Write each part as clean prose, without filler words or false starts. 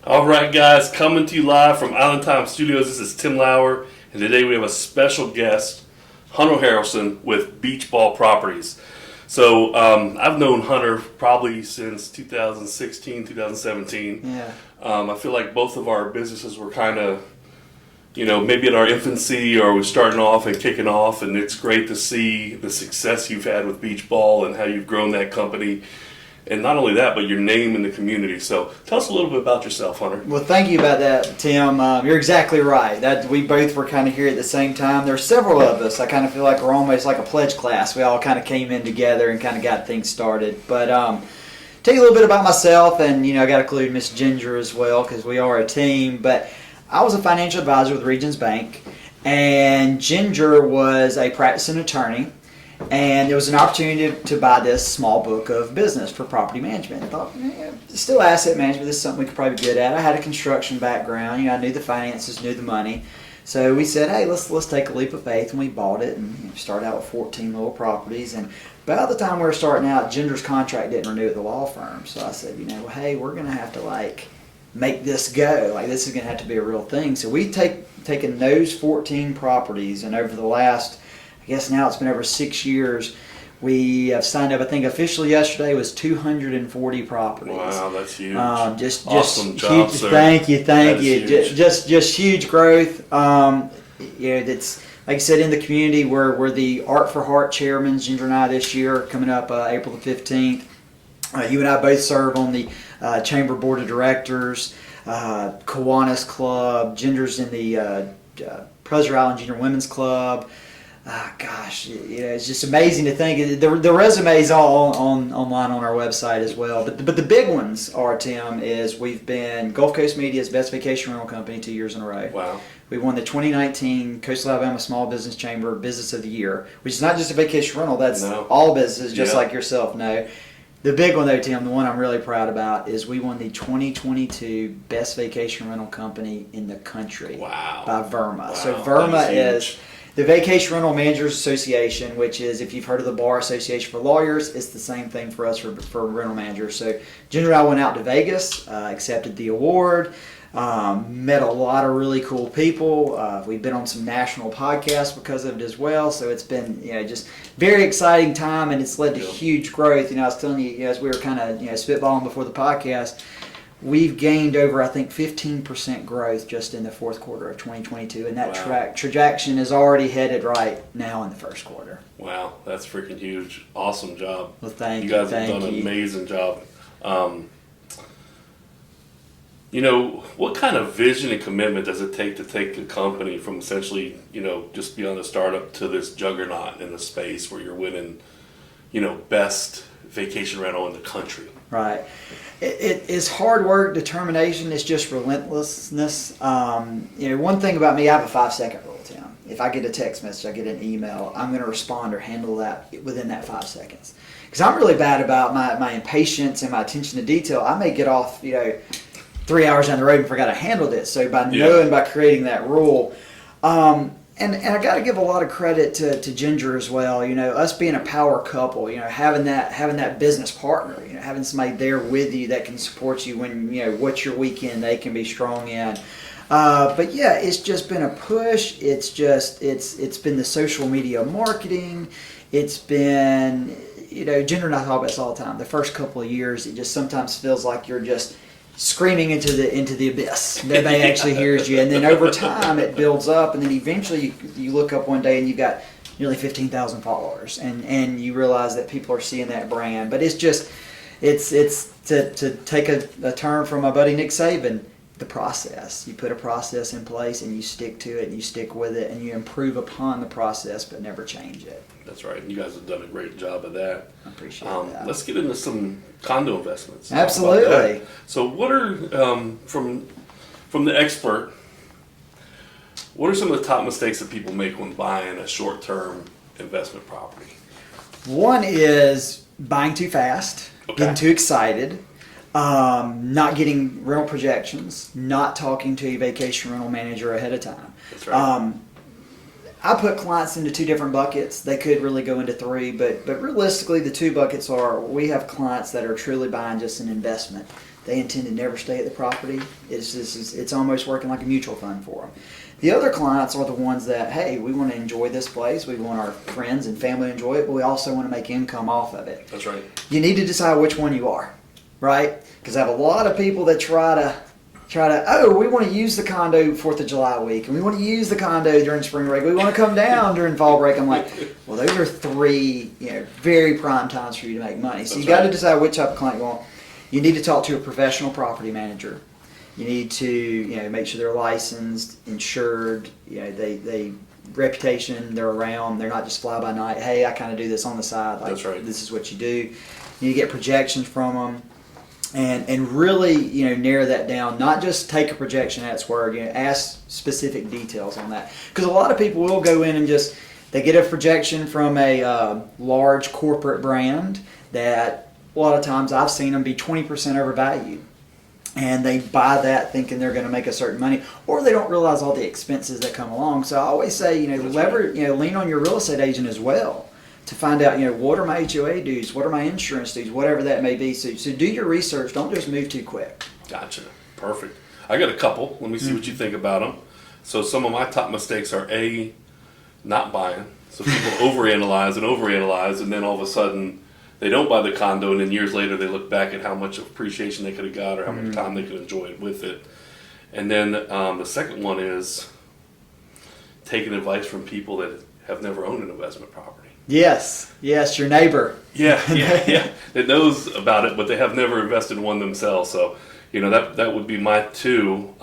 All right, guys, coming to you live from Island Time Studios. This is Tim Lauer, and today we have a special guest, Hunter Harrelson with BeachBall Properties. So I've known Hunter probably since 2016, 2017. Yeah. I feel like both of our businesses were kind of, maybe in our infancy or we're starting off and kicking off, and it's great to see the success you've had with Beach Ball and how you've grown that company. And not only that, but your name in the community. So tell us a little bit about yourself, Hunter. Well, thank you about that, Tim. You're exactly right. That we both were kind of here at the same time. There's several of us. I kind of feel like we're almost like a pledge class. We all kind of came in together and kind of got things started. But tell you a little bit about myself, and I got to include Miss Ginger as well because we are a team. But I was a financial advisor with Regions Bank, and Ginger was a practicing attorney. And there was an opportunity to buy this small book of business for property management. I thought, still asset management, this is something we could probably be good at. I had a construction background. I knew the finances, knew the money. So we said, hey, let's take a leap of faith, and we bought it and started out with 14 little properties. And about the time we were starting out, Ginger's contract didn't renew at the law firm. So I said, hey, we're going to have to make this go. This is going to have to be a real thing. So we taken those 14 properties, and over the last, I guess now it's been over 6 years, we have signed up, I think officially yesterday was 240 properties. Wow, that's huge. Awesome job, huge, sir. Thank you. Huge. Just huge growth. It's like I said, in the community, we're the Art for Heart chairmen, Ginger and I, this year, coming up April the 15th. You and I both serve on the Chamber Board of Directors, Kiwanis Club. Ginger's in the Pleasure Island Junior Women's Club. It's just amazing to think. The resume's all online on our website as well. But the big ones are, Tim, is we've been Gulf Coast Media's Best Vacation Rental Company 2 years in a row. Wow. We won the 2019 Coastal Alabama Small Business Chamber Business of the Year, which is not just a vacation rental. That's all businesses, just like yourself know. The big one, though, Tim, the one I'm really proud about, is we won the 2022 Best Vacation Rental Company in the country. Wow. By Verma. Wow. So Verma is the Vacation Rental Managers Association, which is, if you've heard of the Bar Association for Lawyers, it's the same thing for us for rental managers. So Ginger and I went out to Vegas, accepted the award, met a lot of really cool people. We've been on some national podcasts because of it as well. So it's been just very exciting time, and it's led to huge growth. I was telling you, as we were kind of spitballing before the podcast, we've gained over, I think, 15% growth just in the fourth quarter of 2022, and that trajectory is already headed right now in the first quarter. Wow, that's freaking huge. Awesome job. Well, thank you. You guys have done an amazing job. What kind of vision and commitment does it take to take the company from essentially, just beyond a startup to this juggernaut in the space where you're winning, best vacation rental in the country? Right. It is hard work, determination. It's just relentlessness. One thing about me, I have a 5-second rule, Tim. If I get a text message, I get an email, I'm going to respond or handle that within that 5 seconds. Because I'm really bad about my impatience and my attention to detail. I may get off, 3 hours down the road and forgot I handled it. So by creating that rule, and I got to give a lot of credit to Ginger as well. Us being a power couple, having that business partner, having somebody there with you that can support you when what's your weekend they can be strong in. But yeah, it's just been a push. It's been the social media marketing. It's been Ginger and I talk about this all the time. The first couple of years, it just sometimes feels like you're just screaming into the abyss. Nobody actually hears you, and then over time it builds up, and then eventually you look up one day and you've got nearly 15,000 followers, and you realize that people are seeing that brand. But it's to take a term from my buddy Nick Saban, the process. You put a process in place and you stick to it and you stick with it and you improve upon the process but never change it. That's right. You guys have done a great job of that. I appreciate that. Let's get into some condo investments. Absolutely. So what are, from the expert, what are some of the top mistakes that people make when buying a short-term investment property? One is buying too fast, getting too excited, not getting rental projections, not talking to a vacation rental manager ahead of time. That's right. I put clients into two different buckets. They could really go into three, but realistically the two buckets are, we have clients that are truly buying just an investment. they intend to never stay at the property. It's almost working like a mutual fund for them. The other clients are the ones that, hey, we want to enjoy this place. We want our friends and family to enjoy it, but we also want to make income off of it. That's right. You need to decide which one you are, right? Because I have a lot of people that try to, oh, we want to use the condo 4th of July week, and we want to use the condo during spring break. We want to come down during fall break. I'm like, well, those are three, very prime times for you to make money. So you got to decide which type of client you want. You need to talk to a professional property manager. You need to, make sure they're licensed, insured. They reputation. They're around. They're not just fly by night. Hey, I kind of do this on the side. That's right. This is what you do. You need to get projections from them. And really, narrow that down. Not just take a projection at its word. Ask specific details on that. Because a lot of people will go in and they get a projection from a large corporate brand that a lot of times I've seen them be 20% overvalued. And they buy that thinking they're going to make a certain money, or they don't realize all the expenses that come along. So I always say, lean on your real estate agent as well to find out, what are my HOA dues, what are my insurance dues, whatever that may be. So do your research. Don't just move too quick. Gotcha. Perfect. I got a couple. Let me see what you think about them. So some of my top mistakes are not buying. So people overanalyze, and then all of a sudden they don't buy the condo, and then years later they look back at how much appreciation they could have got or how much time they could enjoy it with it. And then the second one is taking advice from people that have never owned an investment property. Yes, your neighbor. Yeah. That knows about it, but they have never invested in one themselves. So, that would be my two.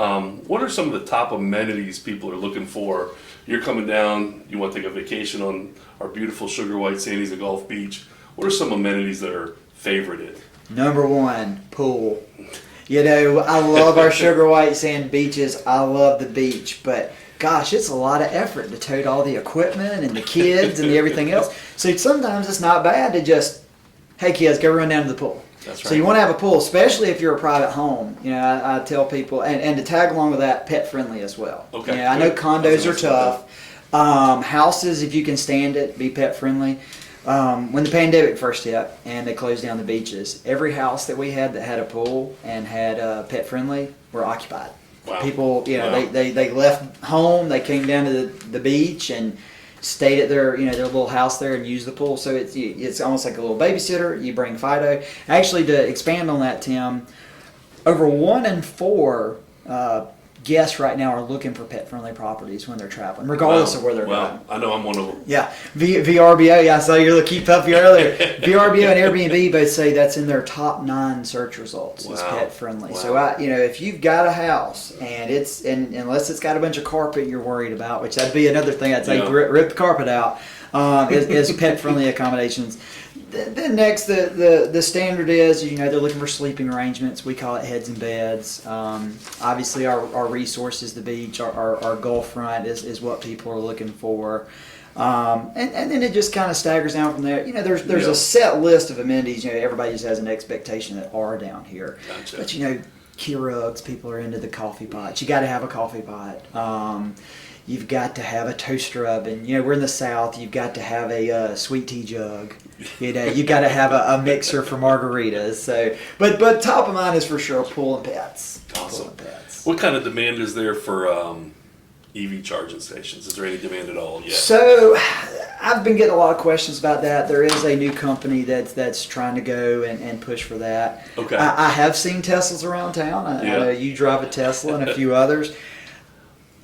What are some of the top amenities people are looking for? You're coming down, you want to take a vacation on our beautiful Sugar White Sands of Gulf Beach. What are some amenities that are favorited? Number one, pool. I love our Sugar White Sand beaches. I love the beach, but gosh, it's a lot of effort to tote all the equipment and the kids and everything else. So sometimes it's not bad to just, hey kids, go run down to the pool. That's right. So you want to have a pool, especially if you're a private home. I tell people, and to tag along with that, pet friendly as well. Okay. I know condos are tough. Houses, if you can stand it, be pet friendly. When the pandemic first hit and they closed down the beaches, every house that we had that had a pool and had pet friendly were occupied. Wow. People, they left home, they came down to the beach and stayed at their little house there and used the pool. So it's almost like a little babysitter. You bring Fido. Actually, to expand on that, Tim, over 1 in 4 guests right now are looking for pet-friendly properties when they're traveling, regardless of where they're going. I know I'm one of them. Yeah, VRBO. Yeah, I saw your little cute puppy earlier. VRBO and Airbnb both say that's in their top 9 search results is pet-friendly. Wow. So if you've got a house and unless it's got a bunch of carpet you're worried about, which that'd be another thing I'd say, rip the carpet out. Is pet-friendly accommodations. Then next, the standard is, they're looking for sleeping arrangements. We call it heads and beds. Obviously, our resources, the beach, our Gulf front is what people are looking for. And then it just kind of staggers down from there. There's a set list of amenities. Everybody just has an expectation that are down here. Gotcha. But key rugs, people are into the coffee pot. You got to have a coffee pot. You've got to have a toaster oven. We're in the South. You've got to have a sweet tea jug. You got to have a mixer for margaritas. So, but top of mind is for sure pool and pets. Awesome. Pool and pets. What kind of demand is there for EV charging stations? Is there any demand at all yet? So, I've been getting a lot of questions about that. There is a new company that's trying to go and push for that. Okay. I have seen Teslas around town. I know you drive a Tesla and a few others.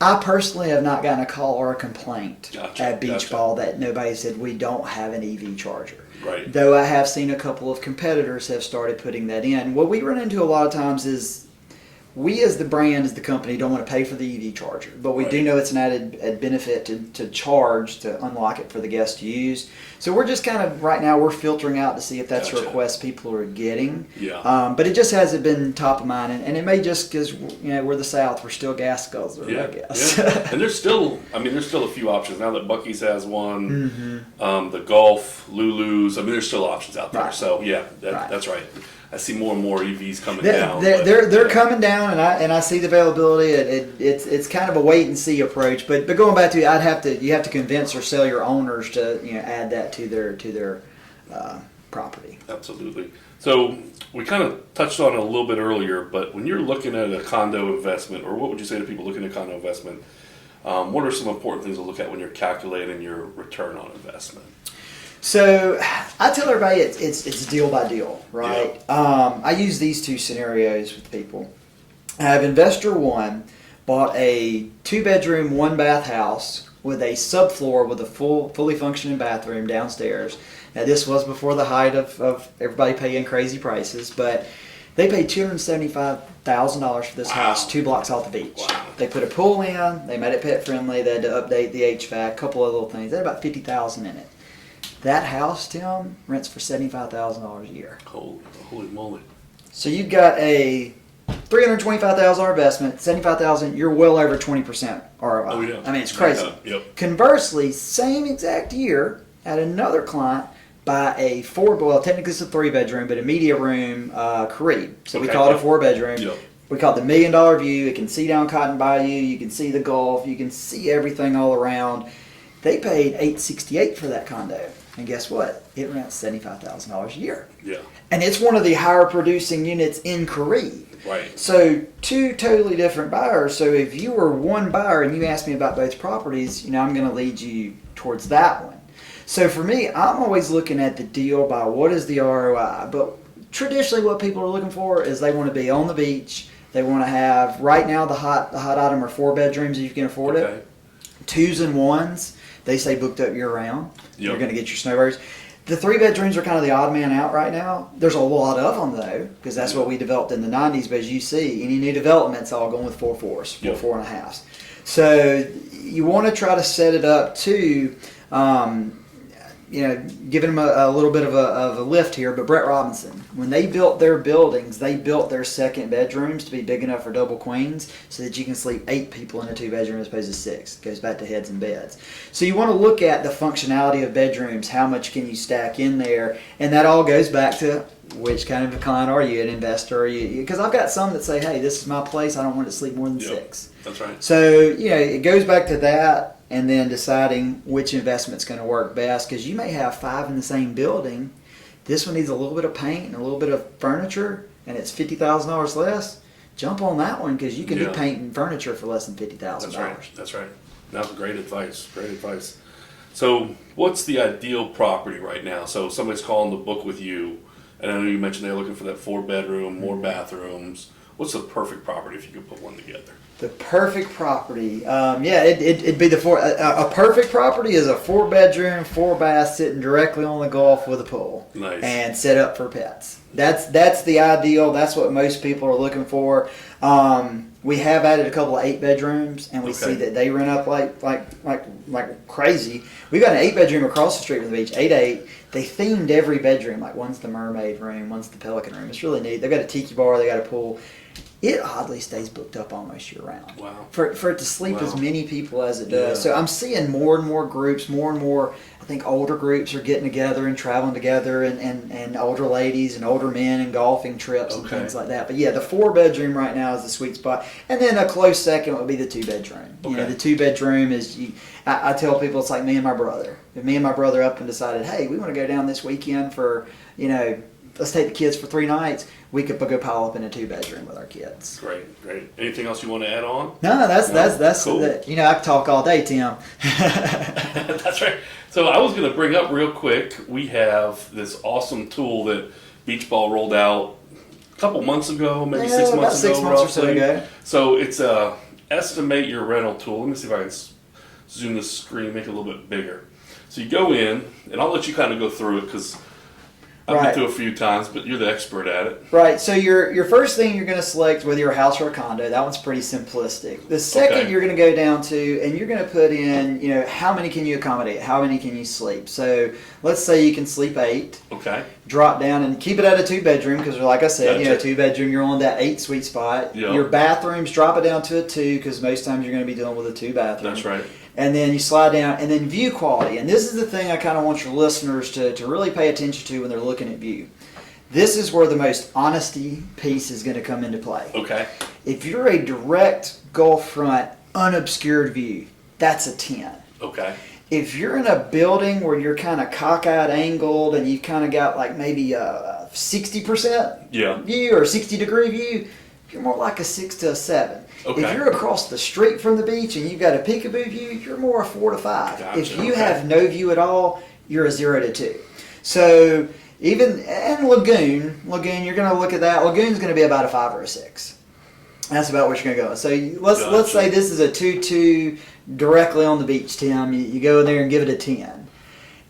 I personally have not gotten a call or a complaint at BeachBall that nobody said we don't have an EV charger. Right. Though I have seen a couple of competitors have started putting that in. What we run into a lot of times is we as the brand, as the company, don't want to pay for the EV charger. But we do know it's an added benefit to charge, to unlock it for the guests to use. So we're just kind of, right now, we're filtering out to see if that's a request people are getting. Yeah. But it just hasn't been top of mind. And it may just because, we're the South, we're still gas guzzlers, I guess. Yeah. And there's still a few options. Now that Buc-ee's has one, the Gulf, Lulu's, there's still options out there. Right. So, that's right. I see more and more EVs coming down. They're coming down, and I see the availability. It's kind of a wait and see approach. But going back to you have to convince or sell your owners to add that to their property. Absolutely. So we kind of touched on it a little bit earlier, but when you're looking at a condo investment, or what would you say to people looking at condo investment, what are some important things to look at when you're calculating your return on investment? So I tell everybody it's deal by deal, right? I use these two scenarios with people. I have investor one bought a 2-bedroom, 1-bath house with a subfloor with a fully functioning bathroom downstairs. Now this was before the height of everybody paying crazy prices, but they paid $275,000 for this house 2 blocks off the beach. Wow. They put a pool in, they made it pet friendly, they had to update the HVAC, a couple of little things. They had about $50,000 in it. That house, Tim, rents for $75,000 a year. Holy moly. So you've got a $325,000 investment, $75,000, you're well over 20% ROI. Oh, yeah. I mean, it's crazy. Yep. Conversely, same exact year, had another client buy technically it's a 3-bedroom, but a media room, Carib. So we call it a 4-bedroom. Yep. We call it the $1 million view. It can see down Cotton Bayou. You can see the Gulf. You can see everything all around. They paid $868 for that condo. And guess what? It rents $75,000 a year. Yeah. And it's one of the higher producing units in Carib. Right. So 2 totally different buyers. So if you were one buyer and you asked me about both properties, I'm going to lead you towards that one. So for me, I'm always looking at the deal by what is the ROI. But traditionally what people are looking for is they want to be on the beach. They want to have, right now the hot item are 4 bedrooms if you can afford it. 2s and 1s, they say booked up year round. Yep. You're going to get your snowbirds. The 3 bedrooms are kind of the odd man out right now. There's a lot of them though, because that's what we developed in the 90s. But as you see, any new development's all going with 4.4s, 4.5s. So you want to try to set it up to, giving them a little bit of a lift here. But Brett Robinson, when they built their buildings, they built their 2nd bedrooms to be big enough for double queens so that you can sleep 8 people in a 2-bedroom as opposed to 6. It goes back to heads and beds. So you want to look at the functionality of bedrooms. How much can you stack in there? And that all goes back to which kind of a client are you, an investor? Are you? Because I've got some that say, hey, this is my place. I don't want to sleep more than 6. That's right. So, it goes back to that. And then deciding which investment's going to work best, because you may have 5 in the same building. This one needs a little bit of paint and a little bit of furniture, and it's $50,000 less. Jump on that one because you can do paint and furniture for less than $50,000. That's right. That's great advice. Great advice. So, what's the ideal property right now? So, somebody's calling to book with you, and I know you mentioned they're looking for that 4-bedroom, more bathrooms. What's the perfect property if you could put one together? The perfect property, it'd be a perfect property is a 4-bedroom, 4-bath sitting directly on the Gulf with a pool. Nice. And set up for pets. That's the ideal. That's what most people are looking for. We have added a couple of 8-bedrooms, and we see that they rent up like crazy. We've got an 8-bedroom across the street from the beach, 8-8. They themed every bedroom. Like one's the mermaid room, one's the pelican room. It's really neat. They've got a tiki bar. They got a pool. It oddly stays booked up almost year round. Wow. For it to sleep as many people as it does. So I'm seeing more and more groups, more and more, I think older groups are getting together and traveling together, and older ladies and older men and golfing trips and things like that. But yeah, the 4-bedroom right now is the sweet spot. And then a close second would be the 2-bedroom. The 2-bedroom is, I tell people it's like me and my brother. If me and my brother up and decided, hey, we want to go down this weekend for, let's take the kids for 3 nights. We could go pile up in a 2-bedroom with our kids. Great. Anything else you want to add on? No, that's cool. I could talk all day, Tim. That's right. So I was going to bring up real quick, we have this awesome tool that BeachBall rolled out a couple months ago, maybe 6 months ago. About 6 months or so ago. So it's a estimate your rental tool. Let me see if I can zoom the screen, make it a little bit bigger. So you go in, and I'll let you kind of go through it because I've been through a few times, but you're the expert at it. Right. So your first thing you're going to select whether you're a house or a condo. That one's pretty simplistic. The second you're going to go down to, and you're going to put in, how many can you accommodate? How many can you sleep? So let's say you can sleep 8. Okay. Drop down and keep it at a 2-bedroom because, like I said, Gotcha. 2-bedroom, you're on that 8 sweet spot. Yep. Your bathrooms, drop it down to a 2 because most times you're going to be dealing with a 2-bathroom. That's right. And then you slide down, and then view quality. And this is the thing I kind of want your listeners to really pay attention to when they're looking at view. This is where the most honesty piece is going to come into play. Okay. If you're a direct Gulf front, unobscured view, that's a 10. Okay. If you're in a building where you're kind of cockeyed angled and you've kind of got like maybe a 60% Yeah. view or 60-degree view, you're more like a 6 to a 7. Okay. If you're across the street from the beach and you've got a peekaboo view, you're more a 4 to 5. Gotcha, If you okay. have no view at all, you're a 0 to 2. So and lagoon, you're going to look at that. Lagoon's going to be about a 5 or a 6. That's about what you're going to go. So let's say this is a 2-2 directly on the beach, Tim. You go in there and give it a 10.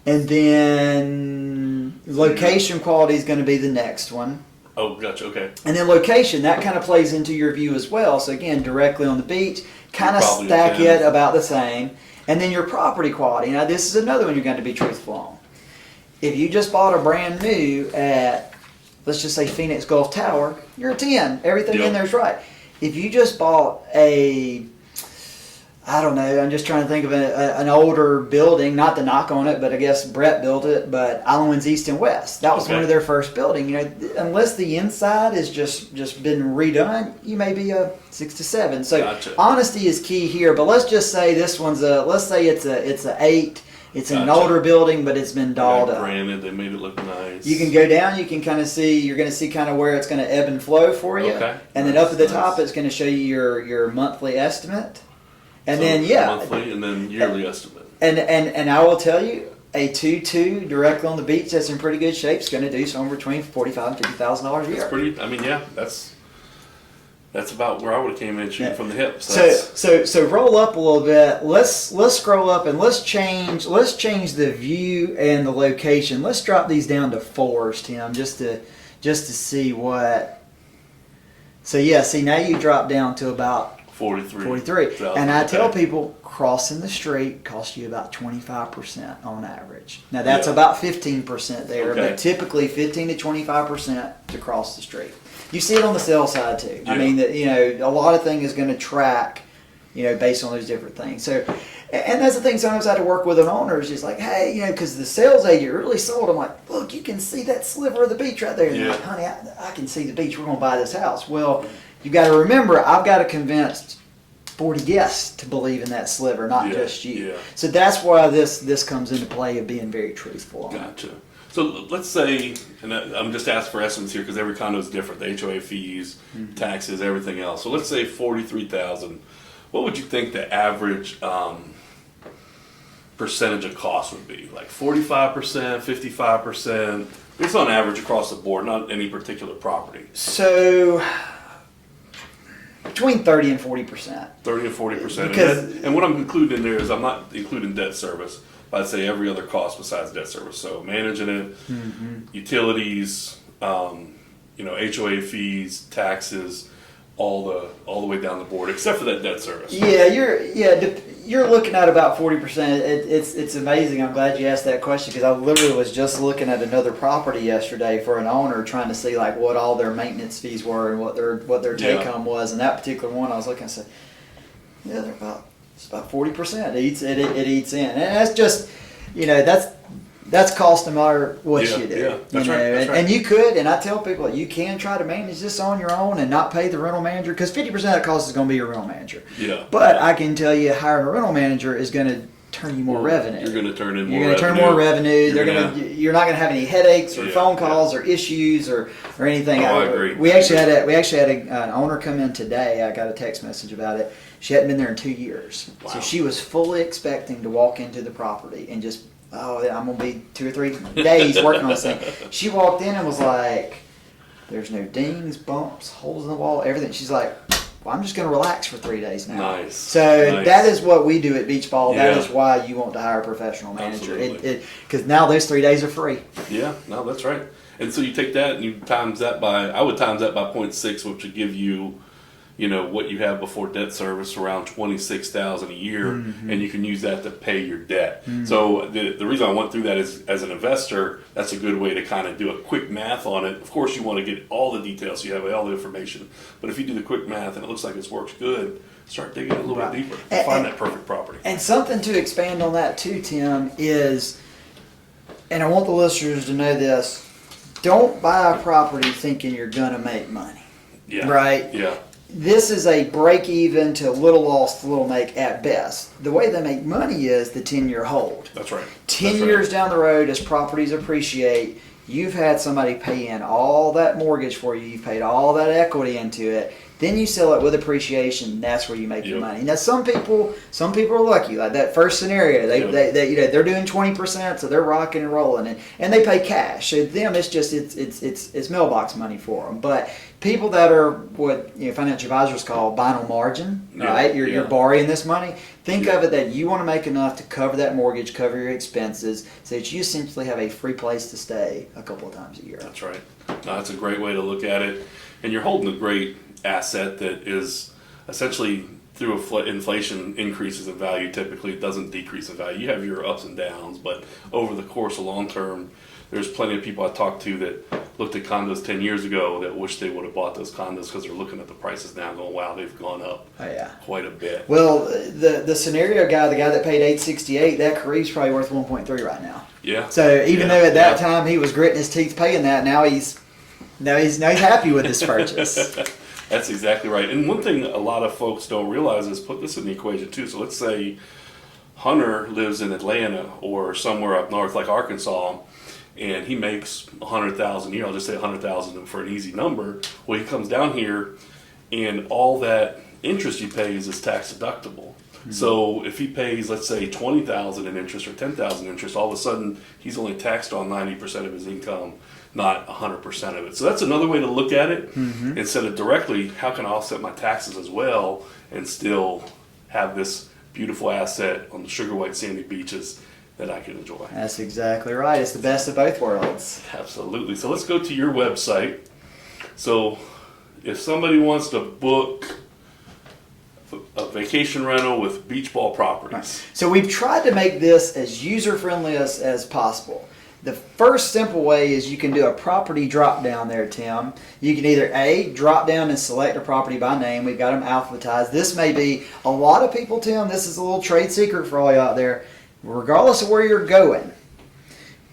And then location quality is going to be the next one. Oh, gotcha. Okay. And then location, that kind of plays into your view as well. So again, directly on the beach, kind of Probably stack 10. it about the same. And then your property quality. Now this is another one you're going to be truthful on. If you just bought a brand new at, let's just say Phoenix Gulf Tower, you're a 10. Everything in there is right. If you just bought I don't know, I'm just trying to think of an older building, not to knock on it, but I guess Brett built it, but Island's East and West. That was one of their first buildings. You know, unless the inside is just been redone, you may be a 6 to 7. So Gotcha. Honesty is key here, but let's just say this one's let's say it's a 8. It's an older building, but it's been dolled up. Granted, they made it look nice. You can go down, you can kind of see, you're going to see kind of where it's going to ebb and flow for you. Okay. And then up at the top, it's going to show you your monthly estimate. And then, monthly and then yearly estimate. And I will tell you, a 2-2 directly on the beach that's in pretty good shape is going to do somewhere between $45,000 and $50,000 a year. That's pretty. I mean, yeah, that's about where I would have came in shooting from the hip. So roll up a little bit. Let's scroll up and let's change the view and the location. Let's drop these down to 4s, Tim, just to see what. So yeah, see now you drop down to about 43. And I tell people crossing the street costs you about 25% on average. Now that's about 15% there, but typically 15 to 25% to cross the street. You see it on the sell side too. Yeah. I mean, a lot of things is going to track, based on those different things. So, and that's the thing. Sometimes I had to work with an owner. Is just like, hey, because the sales agent really sold. I'm like, look, you can see that sliver of the beach right there. And they're like, honey, I can see the beach. We're going to buy this house. Well, you got to remember, I've got to convince 40 guests to believe in that sliver, not just you. Yeah. So that's why this comes into play of being very truthful. Gotcha. So let's say, and I'm just asking for estimates here because every condo is different. The HOA fees, taxes, everything else. So let's say $43,000. What would you think the average percentage of cost would be? Like 45%, 55%? It's on average across the board, not any particular property. So between 30 and 40%. 30 and 40%. And what I'm including in there is I'm not including debt service. I'd say every other cost besides debt service. So managing it, utilities, HOA fees, taxes, all the way down the board, except for that debt service. Yeah, you're looking at about 40%. It's amazing. I'm glad you asked that question because I literally was just looking at another property yesterday for an owner trying to see like what all their maintenance fees were and what their take home was. And that particular one, I was looking and said, yeah, it's about 40%. It eats in, and that's just that's cost no matter what you do. Yeah, that's right. And you could, and I tell people you can try to manage this on your own and not pay the rental manager because 50% of that cost is going to be your rental manager. Yeah. But I can tell you, hiring a rental manager is going to turn you more revenue. You're going to turn in more. You're going to turn more revenue. You're not going to have any headaches or phone calls or issues or anything. I agree. We actually had an owner come in today. I got a text message about it. She hadn't been there in 2 years. Wow. So she was fully expecting to walk into the property and just, I'm going to be 2 or 3 days working on this thing. She walked in and was like, there's no dings, bumps, holes in the wall, everything. She's like, well, I'm just going to relax for 3 days now. Nice. So that is what we do at BeachBall. Yeah. That is why you want to hire a professional manager. Absolutely. Because now those 3 days are free. Yeah, no, that's right. And so you take that and you times that by, I would times that by 0.6, which would give you, what you have before debt service, around $26,000 a year, and you can use that to pay your debt. So the reason I went through that is, as an investor, that's a good way to kind of do a quick math on it. Of course, you want to get all the details, so you have all the information. But if you do the quick math and it looks like it works good, start digging a little bit deeper and find that perfect property. And something to expand on that too, Tim, is, and I want the listeners to know this, don't buy a property thinking you're going to make money. Yeah. Right? Yeah. This is a break even to little loss, little make at best. The way they make money is the 10-year hold. That's right. 10 years down the road, as properties appreciate, You've had somebody pay in all that mortgage for you. You've paid all that equity into it. Then you sell it with appreciation. That's where you make your money. Now, some people are lucky. Like that first scenario, they they're doing 20%, so they're rocking and rolling, and they pay cash. So them, it's just it's mailbox money for them. But people that are what financial advisors call buying on margin, right? You're borrowing this money. Think of it that you want to make enough to cover that mortgage, cover your expenses, so that you essentially have a free place to stay a couple of times a year. That's right. No, that's a great way to look at it, and you're holding a great asset that is essentially through inflation increases in value. Typically it doesn't decrease in value. You have your ups and downs, but over the course of long term, there's plenty of people I talked to that looked at condos 10 years ago that wish they would have bought those condos because they're looking at the prices now going, wow, they've gone up quite a bit. Well, the scenario guy, the guy that paid $868, that Caribe's probably worth 1.3 right now. Yeah. So even though at that time he was gritting his teeth paying that, now he's happy with this purchase. That's exactly right. And one thing a lot of folks don't realize is put this in the equation too. So let's say Hunter lives in Atlanta or somewhere up north like Arkansas, and he makes $100,000 a year. I'll just say $100,000 for an easy number. Well, he comes down here, and all that interest he pays is tax deductible. Mm-hmm. So if he pays, let's say, $20,000 in interest or $10,000 in interest, all of a sudden he's only taxed on 90% of his income, not 100% of it. So that's another way to look at it. Mm-hmm. Instead of directly, how can I offset my taxes as well and still have this beautiful asset on the sugar white sandy beaches that I can enjoy? That's exactly right. It's the best of both worlds. Absolutely. So let's go to your website. So if somebody wants to book a vacation rental with BeachBall Properties. Right. So we've tried to make this as user-friendly as possible. The first simple way is you can do a property drop down there, Tim. You can either drop down and select a property by name. We've got them alphabetized. This may be a lot of people, Tim. This is a little trade secret for all you out there. Regardless of where you're going,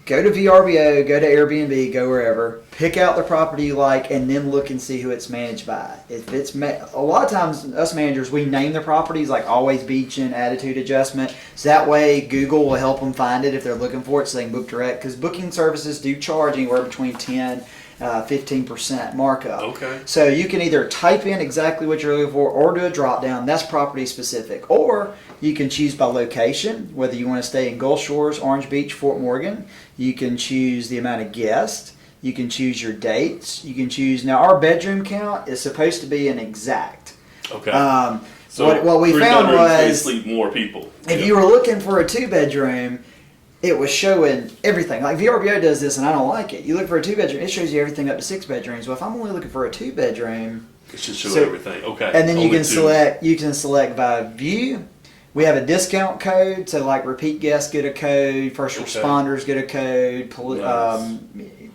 go to VRBO, go to Airbnb, go wherever, pick out the property you like, and then look and see who it's managed by. If it's a lot of times, us managers, we name the properties like Always Beach and Attitude Adjustment, so that way Google will help them find it if they're looking for it, so they can book direct. Because booking services do charge anywhere between 10-15% markup. Okay. So you can either type in exactly what you're looking for or do a drop down. That's property specific. Or you can choose by location, whether you want to stay in Gulf Shores, Orange Beach, Fort Morgan. You can choose the amount of guests. You can choose your dates. You can choose. Now, our bedroom count is supposed to be an exact. Okay. So what we found was they sleep more people. If you were looking for a 2-bedroom, it was showing everything. Like VRBO does this, and I don't like it. You look for a 2-bedroom, it shows you everything up to 6 bedrooms. Well, if I'm only looking for a 2-bedroom, it should show everything. Okay. And then you can select by view. We have a discount code, so like repeat guests get a code, first responders get a code,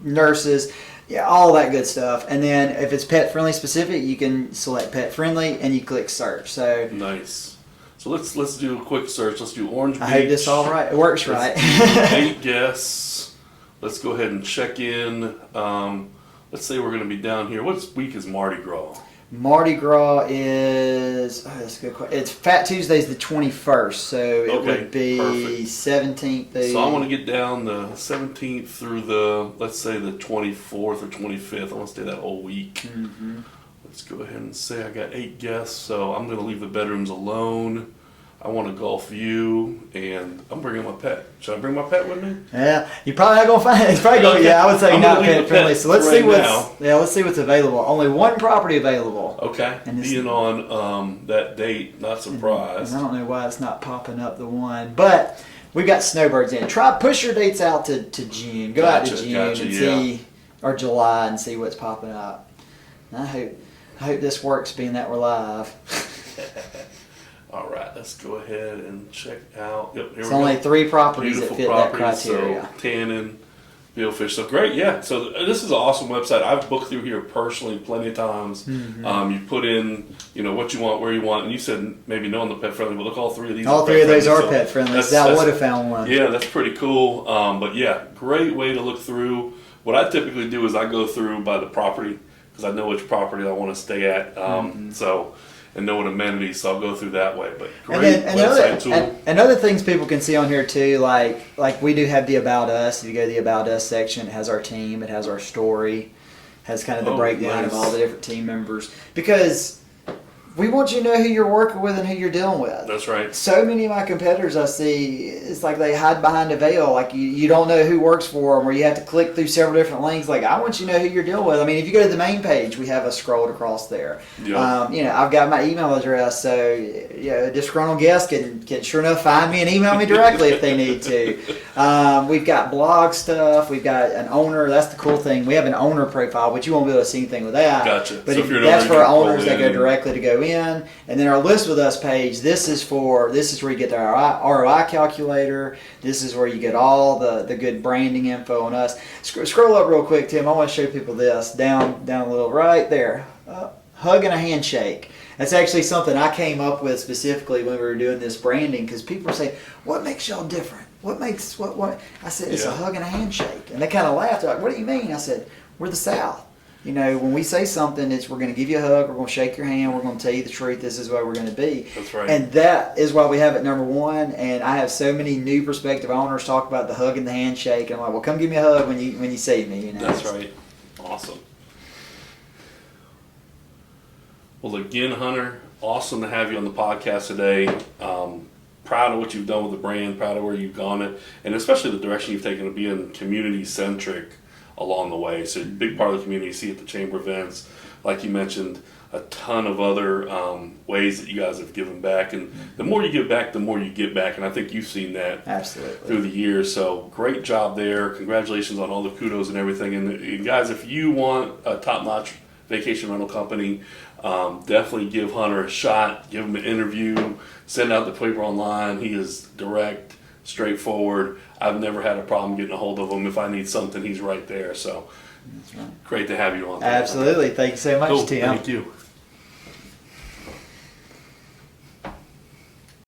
nurses, all that good stuff. And then if it's pet friendly specific, you can select pet friendly and you click search. So nice. So let's do a quick search. Let's do Orange Beach. I hope this all right. It works right. 8 guests. Let's go ahead and check in. Let's say we're going to be down here. What week is Mardi Gras? Mardi Gras is, that's a good question. It's Fat Tuesday's the 21st, so it would be perfect. 17th. So I want to get down the 17th through the, let's say the 24th or 25th. I want to stay that whole week. Mm-hmm. Let's go ahead and say I got 8 guests, so I'm going to leave the bedrooms alone. I want a Gulf view, and I'm bringing my pet. Should I bring my pet with me? Yeah, you're probably not gonna find it. It's probably going. Yeah, I would say not pet friendly. So let's see let's see what's available. Only one property available. Okay. And being on that date, not surprised. And I don't know why it's not popping up the one, but we've got snowbirds in. Push your dates out to June. Go out to June and see, or July, and see what's popping up. And I hope this works, being that we're live. All right, let's go ahead and check out. Yep, here it's only 3 properties that fit that criteria. So, Tannin, Billfish. So great, yeah. So this is an awesome website. I've booked through here personally plenty of times. Mm-hmm. You put in, what you want, where you want, and you said maybe no on the pet friendly, but look, all 3 of these. All 3 of those are pet friendly. So I would have found one. Yeah, that's pretty cool. But yeah, great way to look through. What I typically do is I go through by the property because I know which property I want to stay at. and know what amenities. So I'll go through that way. But great and website tool. and other things people can see on here too, like we do have the About Us. If you go to the About Us section, it has our team, it has our story, has kind of the breakdown of all the different team members, because we want you to know who you're working with and who you're dealing with. That's right. So many of my competitors I see, it's like they hide behind a veil. Like you don't know who works for them, or you have to click through several different links. Like, I want you to know who you're dealing with. I mean, if you go to the main page, we have us scrolled across there. Yeah. I've got my email address, so a disgruntled guest can sure enough find me and email me directly if they need to. We've got blog stuff. We've got an owner. That's the cool thing. We have an owner profile, but you won't be able to see anything with that. Gotcha. But So if you're an that's owner, for you can owners pull that go in. directly to go in. And then our List With Us page, this is where you get the ROI calculator. This is where you get all the good branding info on us. Scroll up real quick, Tim. I want to show people this. Down a little, right there. Hug and a handshake. That's actually something I came up with specifically when we were doing this branding, because people say, what makes y'all different? What makes, what? I said, it's a hug and a handshake. And they kind of laughed. They're like, what do you mean? I said, we're the South. When we say something, we're going to give you a hug, we're going to shake your hand, we're going to tell you the truth, this is where we're going to be. That's right. And that is why we have it number one. And I have so many new prospective owners talk about the hug and the handshake. And I'm like, well, come give me a hug when you see me. That's right. Awesome. Well, again, Hunter, awesome to have you on the podcast today. Proud of what you've done with the brand, proud of where you've gone it, and especially the direction you've taken to being community-centric along the way. So a big part of the community you see at the chamber events, like you mentioned, a ton of other ways that you guys have given back. And the more you give back, the more you get back. And I think you've seen that Absolutely. through the years. So great job there. Congratulations on all the kudos and everything. And guys, if you want a top-notch vacation rental company, definitely give Hunter a shot. Give him an interview. Send out the paper online. He is direct, straightforward. I've never had a problem getting a hold of him. If I need something, he's right there. So That's right. great to have you on. Absolutely. Thank you so much, Cool. Tim. Thank you.